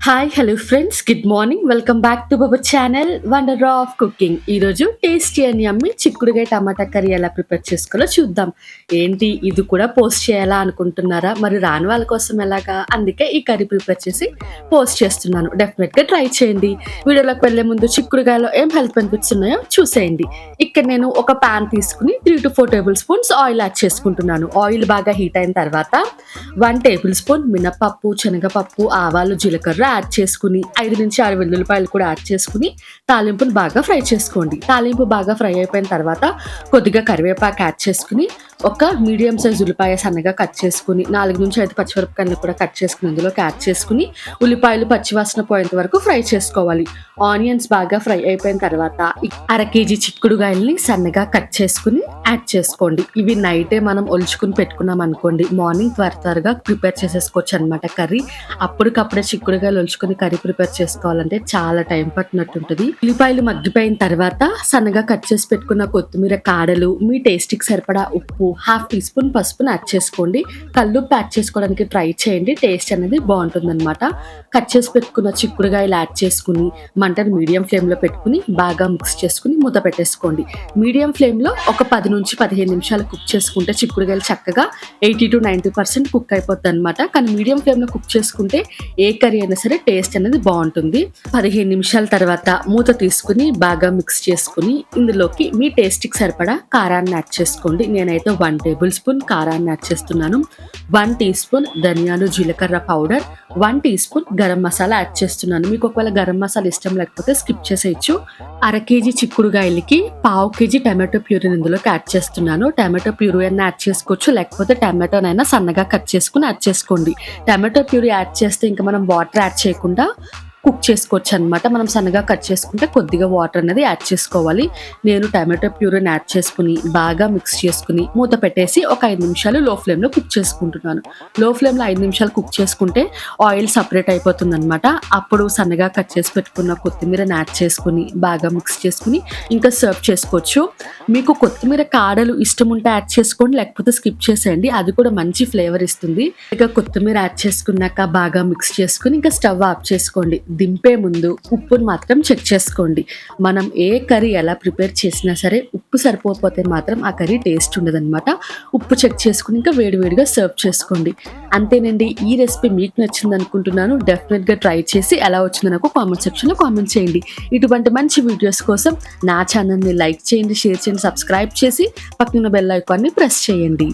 Hi hello friends, good morning. Welcome back to our channel wonder of cooking. ఈరోజు tasty అని యమ్మీ చిక్కుడుగాయ టమాటా curry ఎలా prepare చేసుకోవాలో చూద్దాం. ఏంటి ఇది కూడా పోస్ట్ చేయాలా అనుకుంటున్నారా? మరి రాని వాళ్ళ కోసం ఎలాగా? అందుకే ఈ కర్రీ ప్రిపేర్ చేసి పోస్ట్ చేస్తున్నాను. డెఫినెట్గా ట్రై చేయండి. వీడియోలోకి వెళ్లే ముందు చిక్కుడుగాయలో ఏం హెల్త్ బెనిఫిట్స్ ఉన్నాయో చూసేయండి. ఇక్కడ నేను ఒక ప్యాన్ తీసుకుని 3 to 4 table spoons oil add చేసుకుంటున్నాను. ఆయిల్ బాగా హీట్ అయిన తర్వాత 1 టేబుల్ స్పూన్ మినపప్పు, శనగపప్పు, ఆవాలు, జీలకర్ర యాడ్ చేసుకుని 5 నుంచి 6 వెల్లుల్లిపాయలు కూడా యాడ్ చేసుకుని తాలింపును బాగా ఫ్రై చేసుకోండి. తాలింపు బాగా ఫ్రై అయిపోయిన తర్వాత కొద్దిగా కరివేపాకు యాడ్ చేసుకుని ఒక మీడియం సైజ్ ఉల్లిపాయ సన్నగా కట్ చేసుకుని 4 నుంచి 5 పచ్చిమిరపకాయలు కూడా కట్ చేసుకుని అందులోకి యాడ్ చేసుకుని ఉల్లిపాయలు పచ్చివాసన పోయేంత వరకు ఫ్రై చేసుకోవాలి. ఆనియన్స్ బాగా ఫ్రై అయిపోయిన తర్వాత 1/2 కేజీ చిక్కుడుగాయల్ని సన్నగా కట్ చేసుకుని యాడ్ చేసుకోండి. ఇవి నైటే మనం ఒలుచుకుని పెట్టుకున్నాం అనుకోండి, మార్నింగ్ త్వరగా ప్రిపేర్ చేసేసుకోవచ్చు అనమాట కర్రీ. అప్పటికప్పుడే చిక్కుడుగాయలు ఒలుచుకుని కర్రీ ప్రిపేర్ చేసుకోవాలంటే చాలా టైం పట్టినట్టుంటుంది. ఉల్లిపాయలు మగ్గిపోయిన తర్వాత సన్నగా కట్ చేసి పెట్టుకున్న కొత్తిమీర కాడలు, మీ టేస్ట్కి సరిపడా ఉప్పు, 1/2 టీ స్పూన్ పసుపును యాడ్ చేసుకోండి. కల్లుప్పు యాడ్ చేసుకోవడానికి ట్రై చేయండి, టేస్ట్ అనేది బాగుంటుంది అనమాట. కట్ చేసి పెట్టుకున్న చిక్కుడుగాయలు యాడ్ చేసుకుని మంటను మీడియం ఫ్లేమ్లో పెట్టుకుని బాగా మిక్స్ చేసుకుని మూత పెట్టేసుకోండి. మీడియం ఫ్లేమ్లో ఒక 10 నుంచి 15 నిమిషాలు కుక్ చేసుకుంటే చిక్కుడుగాయలు చక్కగా 80 to 90% కుక్ అయిపోతుంది అనమాట. కానీ మీడియం ఫ్లేమ్లో కుక్ చేసుకుంటే ఏ కర్రీ అయినా సరే టేస్ట్ అనేది బాగుంటుంది. 15 నిమిషాల తర్వాత మూత తీసుకుని బాగా మిక్స్ చేసుకుని ఇందులోకి మీ టేస్ట్కి సరిపడా కారాన్ని యాడ్ చేసుకోండి. నేనైతే 1 టేబుల్ స్పూన్ కారాన్ని యాడ్ చేస్తున్నాను. 1 టీ స్పూన్ ధనియాలు జీలకర్ర powder, 1 teaspoon garam masala add చేస్తున్నాను. మీకు ఒకవేళ గరం మసాలా ఇష్టం లేకపోతే స్కిప్ చేసేయచ్చు. 1/2 కేజీ చిక్కుడుగాయలకి 1/2 కేజీ టమాటో ప్యూరీని ఇందులోకి యాడ్ చేస్తున్నాను. టమాటో ప్యూరీ అయినా యాడ్ చేసుకోవచ్చు, లేకపోతే టమాటోనైనా సన్నగా కట్ చేసుకుని యాడ్ చేసుకోండి. టమాటో ప్యూరీ యాడ్ చేస్తే ఇంకా మనం వాటర్ యాడ్ చేయకుండా కుక్ చేసుకోవచ్చు అనమాట. మనం సన్నగా కట్ చేసుకుంటే కొద్దిగా వాటర్ అనేది యాడ్ చేసుకోవాలి. నేను టమాటో ప్యూరీని యాడ్ చేసుకుని బాగా మిక్స్ చేసుకుని మూత పెట్టేసి ఒక 5 నిమిషాలు లో ఫ్లేమ్లో కుక్ చేసుకుంటున్నాను. లో ఫ్లేమ్లో 5 నిమిషాలు కుక్ చేసుకుంటే ఆయిల్ సపరేట్ అయిపోతుంది అనమాట. అప్పుడు సన్నగా కట్ చేసి పెట్టుకున్న కొత్తిమీరని యాడ్ చేసుకుని బాగా మిక్స్ చేసుకుని ఇంకా సర్వ్ చేసుకోవచ్చు. మీకు కొత్తిమీర కాడలు ఇష్టం ఉంటే యాడ్ చేసుకోండి, లేకపోతే స్కిప్ చేసేయండి, అది కూడా మంచి ఫ్లేవర్ ఇస్తుంది. ఇక కొత్తిమీర యాడ్ చేసుకున్నాక బాగా మిక్స్ చేసుకుని ఇంకా స్టవ్ ఆఫ్ చేసుకోండి. దింపే ముందు ఉప్పును మాత్రం చెక్ చేసుకోండి. మనం ఏ కర్రీ ఎలా ప్రిపేర్ చేసినా సరే ఉప్పు సరిపోతే మాత్రం ఆ కర్రీ టేస్ట్ ఉండదన్నమాట. ఉప్పు చెక్ చేసుకుని ఇంకా వేడివేడిగా సర్వ్ చేసుకోండి. అంతేనండి, ఈ రెసిపీ మీకు నచ్చింది అనుకుంటున్నాను. డెఫినెట్గా ట్రై చేసి ఎలా వచ్చిందో నాకు కామెంట్ సెక్షన్లో కామెంట్ చేయండి. ఇటువంటి మంచి వీడియోస్ కోసం నా ఛానల్ని లైక్ చేయండి, షేర్ చేయండి, సబ్స్క్రైబ్ చేసి పక్కన బెల్ ఐకాన్ని ప్రెస్ చేయండి.